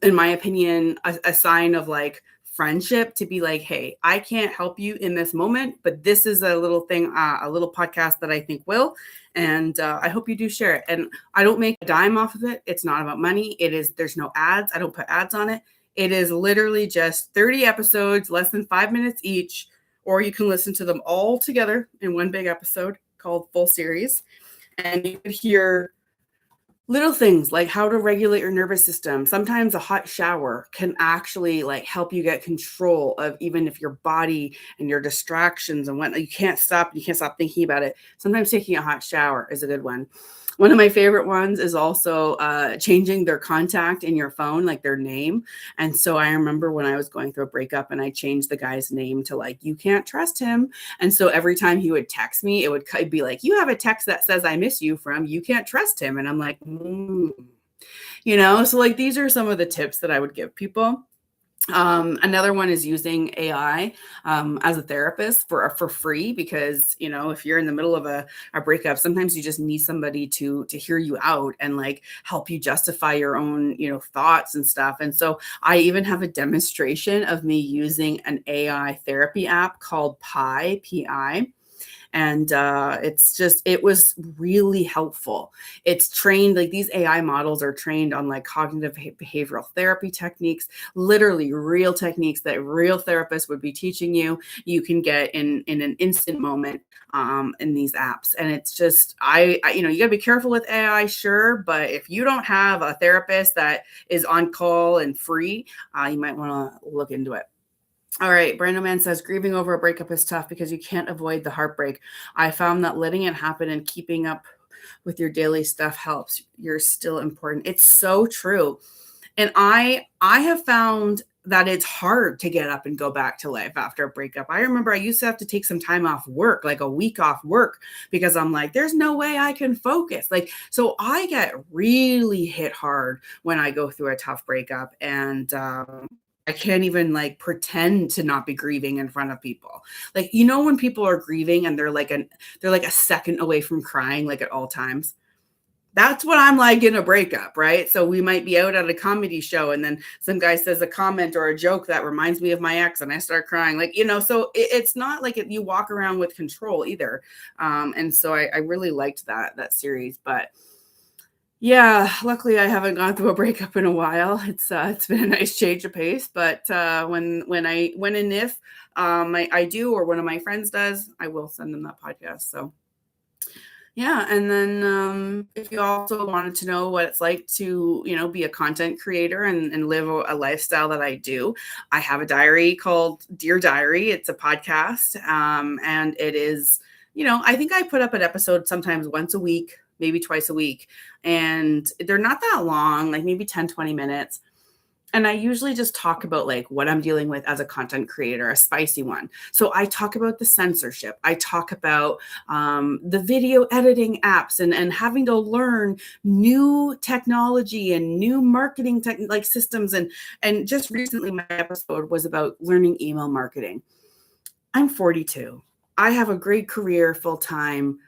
in my opinion, a sign of like friendship, to be like, hey, I can't help you in this moment, but this is a little thing, a little podcast that I think will, and I hope you do share it. And I don't make a dime off of it. It's not about money. There's no ads. I don't put ads on it. It is literally just 30 episodes, less than 5 minutes each, or you can listen to them all together in one big episode called Full Series. And you could hear little things like how to regulate your nervous system. Sometimes a hot shower can actually like help you get control of even if your body and your distractions and whatnot. You can't stop thinking about it. Sometimes taking a hot shower is a good one. One of my favorite ones is also changing their contact in your phone, like their name. And so I remember when I was going through a breakup and I changed the guy's name to like, you can't trust him. And so every time he would text me, it would be like, you have a text that says I miss you from you can't trust him. And I'm like, so like these are some of the tips that I would give people. Another one is using AI as a therapist for free, because if you're in the middle of a breakup, sometimes you just need somebody to hear you out and like help you justify your own thoughts and stuff. And so I even have a demonstration of me using an AI therapy app called Pi, P-I. And it was really helpful. It's trained, like these AI models are trained on like cognitive behavioral therapy techniques, literally real techniques that real therapists would be teaching you. You can get in an instant moment in these apps. And it's just, you know, you got to be careful with AI, sure, but if you don't have a therapist that is on call and free, you might want to look into it. All right, Brando Man says grieving over a breakup is tough because you can't avoid the heartbreak. I found that letting it happen and keeping up with your daily stuff helps. You're still important. It's so true. And I have found that it's hard to get up and go back to life after a breakup. I remember I used to have to take some time off work, like a week off work, because I'm like, there's no way I can focus. Like, so I get really hit hard when I go through a tough breakup, and I can't even like pretend to not be grieving in front of people. Like, you know, when people are grieving and they're like a second away from crying, like at all times. That's what I'm like in a breakup, right? So we might be out at a comedy show and then some guy says a comment or a joke that reminds me of my ex and I start crying. Like, you know, so it's not like you walk around with control either. And so I really liked that series. But yeah, luckily I haven't gone through a breakup in a while. It's been a nice change of pace. But when and if I do, or one of my friends does, I will send them that podcast. So yeah, and then if you also wanted to know what it's like to, you know, be a content creator and live a lifestyle that I do, I have a diary called Dear Diary. It's a podcast, and it is, you know, I think I put up an episode sometimes once a week, maybe twice a week, and they're not that long, like maybe 10, 20 minutes. And I usually just talk about like what I'm dealing with as a content creator, a spicy one. So I talk about the censorship. I talk about the video editing apps and having to learn new technology and new marketing like systems. And just recently, my episode was about learning email marketing. I'm 42. I have a great career full time.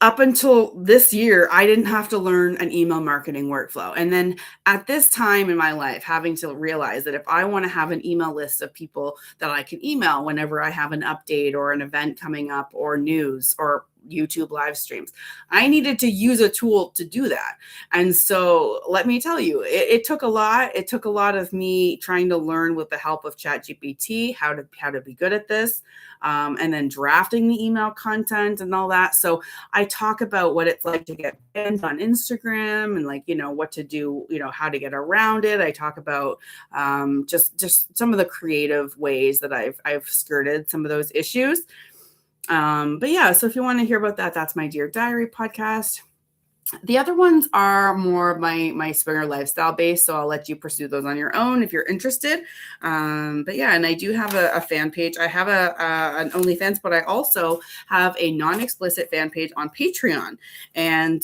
Up until this year, I didn't have to learn an email marketing workflow. And then at this time in my life, having to realize that if I want to have an email list of people that I can email whenever I have an update or an event coming up or news or YouTube live streams, I needed to use a tool to do that. And so let me tell you, it took a lot. It took a lot of me trying to learn with the help of ChatGPT how to be good at this, and then drafting the email content and all that. So I talk about what it's like to get banned on Instagram and like, you know, what to do, you know, how to get around it. I talk about just some of the creative ways that I've skirted some of those issues. But yeah, so if you want to hear about that, that's my Dear Diary podcast. The other ones are more of my swinger lifestyle base, so I'll let you pursue those on your own if you're interested. But yeah, and I do have a fan page. I have an OnlyFans, but I also have a non-explicit fan page on Patreon, and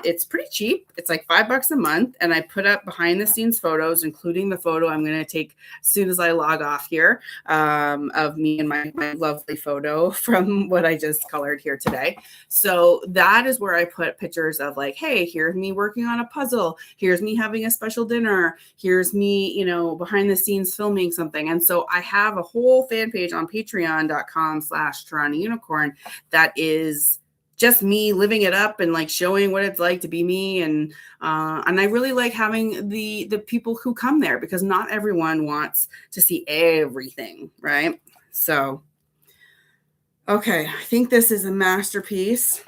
it's pretty cheap. It's like $5 a month, and I put up behind the scenes photos, including the photo I'm going to take as soon as I log off here, of me and my lovely photo from what I just colored here today. So that is where I put pictures of like, hey, here's me working on a puzzle. Here's me having a special dinner. Here's me, you know, behind the scenes filming something. And so I have a whole fan page on patreon.com/TorontoUnicorn that is just me living it up and like showing what it's like to be me. And I really like having the people who come there because not everyone wants to see everything, right? So, okay, I think this is a masterpiece.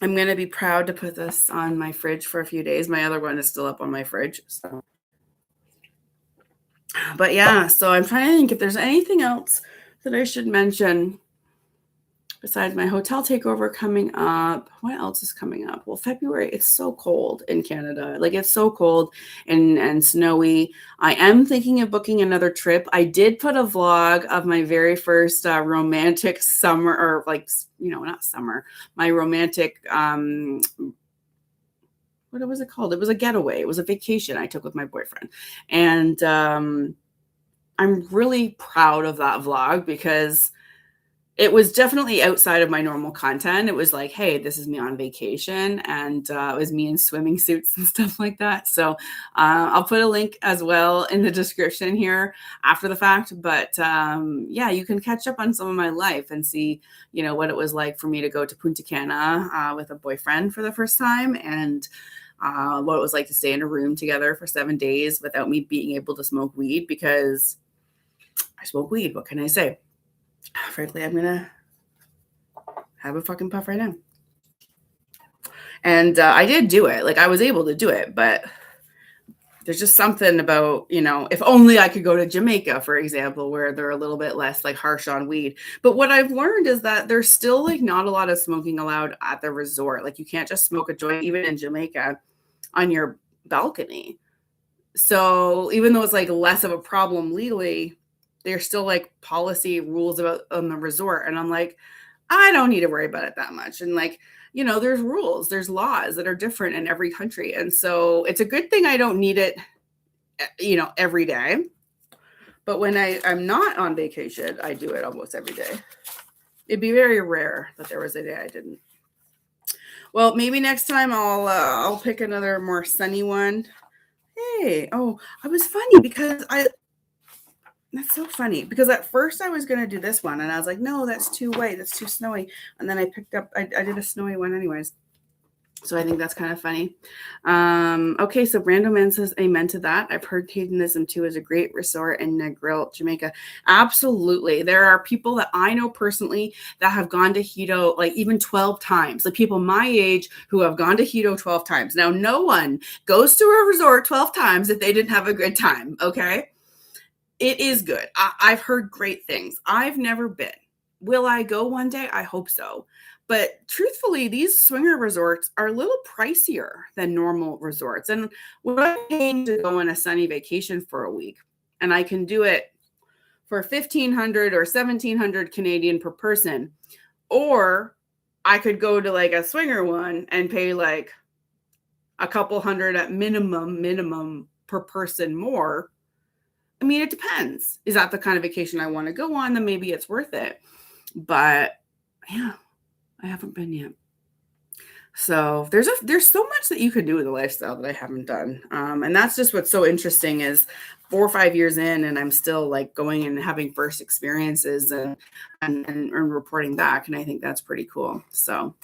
I'm going to be proud to put this on my fridge for a few days. My other one is still up on my fridge. So, but yeah, so I'm trying to think if there's anything else that I should mention besides my hotel takeover coming up. What else is coming up? Well, February, it's so cold in Canada. Like it's so cold and snowy. I am thinking of booking another trip. I did put a vlog of my very first romantic summer, or like, you know, not summer, my romantic, what was it called? It was a getaway. It was a vacation I took with my boyfriend. And I'm really proud of that vlog because it was definitely outside of my normal content. It was like, hey, this is me on vacation, and it was me in swimming suits and stuff like that. So I'll put a link as well in the description here after the fact. But yeah, you can catch up on some of my life and see, what it was like for me to go to Punta Cana with a boyfriend for the first time, and what it was like to stay in a room together for 7 days without me being able to smoke weed, because I smoke weed. What can I say? Frankly, I'm gonna have a fucking puff right now. And I did do it. Like, I was able to do it, but there's just something about, if only I could go to Jamaica, for example, where they're a little bit less like harsh on weed. But what I've learned is that there's still like not a lot of smoking allowed at the resort. Like, you can't just smoke a joint, even in Jamaica, on your balcony. So even though it's like less of a problem legally, there's still like policy rules about on the resort. And I'm like, I don't need to worry about it that much. And like, there's rules, there's laws that are different in every country. And so it's a good thing I don't need it, every day. But when I'm not on vacation, I do it almost every day. It'd be very rare that there was a day I didn't. Well, maybe next time I'll pick another more sunny one. Hey, oh, I was funny because that's so funny, because at first I was going to do this one and I was like, no, that's too white. That's too snowy. And then I did a snowy one anyways. So I think that's kind of funny. Okay, so Brando Man says amen to that. I've heard hedonism too is a great resort in Negril, Jamaica. Absolutely. There are people that I know personally that have gone to Hedo like even 12 times. Like people my age who have gone to Hedo 12 times. Now, no one goes to a resort 12 times if they didn't have a good time, okay? It is good. I've heard great things. I've never been. Will I go one day? I hope so. But truthfully, these swinger resorts are a little pricier than normal resorts. And when I'm paying to go on a sunny vacation for a week, and I can do it for 1,500 or 1,700 Canadian per person, or I could go to like a swinger one and pay like a couple hundred at minimum per person more. I mean, it depends. Is that the kind of vacation I want to go on? Then maybe it's worth it. But yeah, I haven't been yet. So there's so much that you can do with a lifestyle that I haven't done. And that's just what's so interesting is 4 or 5 years in, and I'm still like going and having first experiences and reporting back. And I think that's pretty cool. So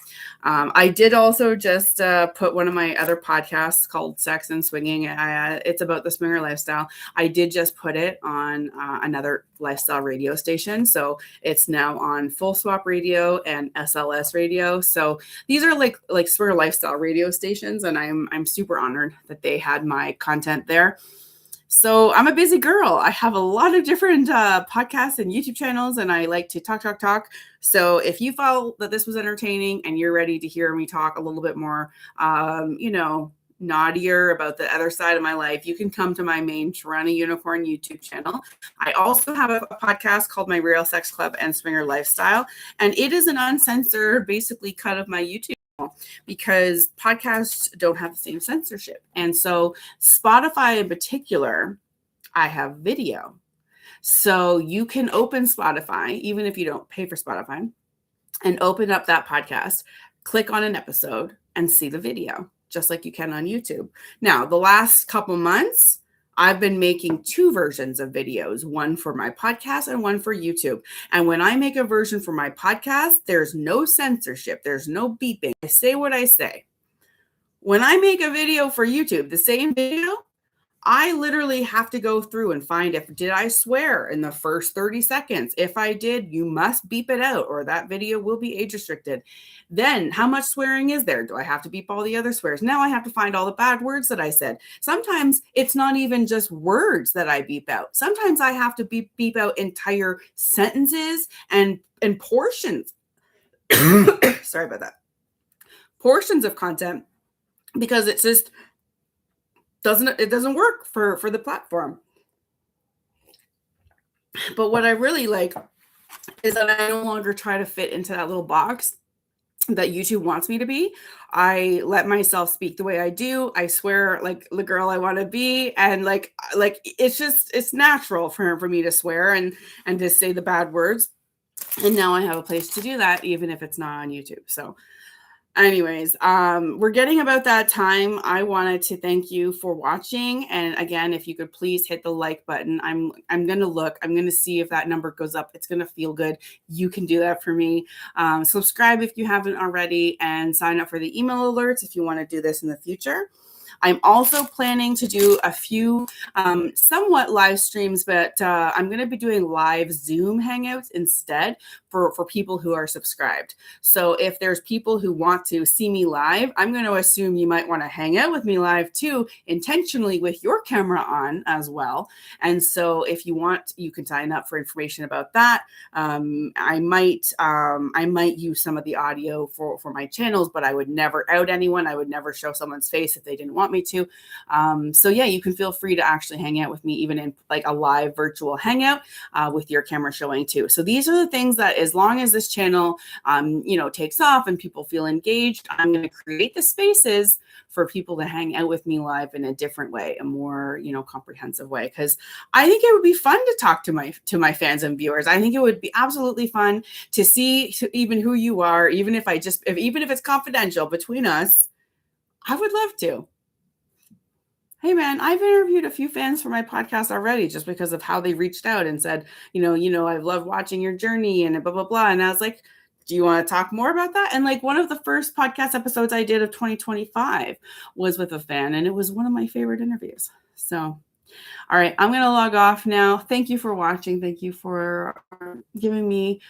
I did also just put one of my other podcasts called Sex and Swinging. It's about the swinger lifestyle. I did just put it on another lifestyle radio station. So it's now on Full Swap Radio and SLS Radio. So these are like swinger lifestyle radio stations. And I'm super honored that they had my content there. So I'm a busy girl. I have a lot of different podcasts and YouTube channels, and I like to talk. So if you felt that this was entertaining and you're ready to hear me talk a little bit more, naughtier about the other side of my life, you can come to my main Toronto Unicorn YouTube channel. I also have a podcast called My Real Sex Club and Swinger Lifestyle, and it is an uncensored, basically cut of my YouTube, because podcasts don't have the same censorship. And so Spotify in particular, I have video. So you can open Spotify, even if you don't pay for Spotify, and open up that podcast, click on an episode, and see the video, just like you can on YouTube. Now, the last couple months, I've been making 2 versions of videos, one for my podcast and one for YouTube. And when I make a version for my podcast, there's no censorship. There's no beeping. I say what I say. When I make a video for YouTube, the same video, I literally have to go through and find did I swear in the first 30 seconds? If I did, you must beep it out or that video will be age restricted. Then how much swearing is there? Do I have to beep all the other swears? Now I have to find all the bad words that I said. Sometimes it's not even just words that I beep out. Sometimes I have to beep out entire sentences and portions. Sorry about that. Portions of content, because it's just it doesn't work for the platform. But what I really like is that I no longer try to fit into that little box that YouTube wants me to be. I let myself speak the way I do. I swear like the girl I want to be, and like it's natural for me to swear and to say the bad words. And now I have a place to do that, even if it's not on YouTube. So anyways, we're getting about that time. I wanted to thank you for watching. And again, if you could please hit the like button. I'm gonna look. I'm gonna see if that number goes up. It's gonna feel good. You can do that for me. Subscribe if you haven't already, and sign up for the email alerts if you want to do this in the future. I'm also planning to do a few somewhat live streams, but I'm going to be doing live Zoom hangouts instead for people who are subscribed. So if there's people who want to see me live, I'm going to assume you might want to hang out with me live too, intentionally with your camera on as well. And so if you want, you can sign up for information about that. I might use some of the audio for my channels, but I would never out anyone. I would never show someone's face if they didn't want me to. So yeah, you can feel free to actually hang out with me, even in like a live virtual hangout with your camera showing too. So these are the things that, as long as this channel, takes off and people feel engaged, I'm going to create the spaces for people to hang out with me live in a different way, a more, comprehensive way. Because I think it would be fun to talk to my fans and viewers. I think it would be absolutely fun to see even who you are, even if it's confidential between us. I would love to. Hey man, I've interviewed a few fans for my podcast already just because of how they reached out and said, I've loved watching your journey and blah, blah, blah. And I was like, do you want to talk more about that? And like one of the first podcast episodes I did of 2025 was with a fan, and it was one of my favorite interviews. So, all right, I'm going to log off now. Thank you for watching. Thank you for giving me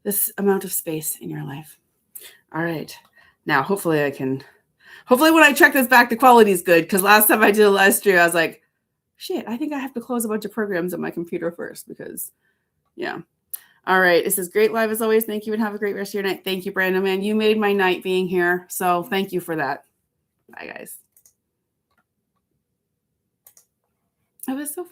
this amount of space in your life. All right. Now, hopefully when I check this back, the quality is good, because last time I did a live stream, I was like, shit, I think I have to close a bunch of programs on my computer first because, yeah. All right. This is great live as always. Thank you, and have a great rest of your night. Thank you, Brandon, man. You made my night being here. So thank you for that. Bye, guys. It was so fun.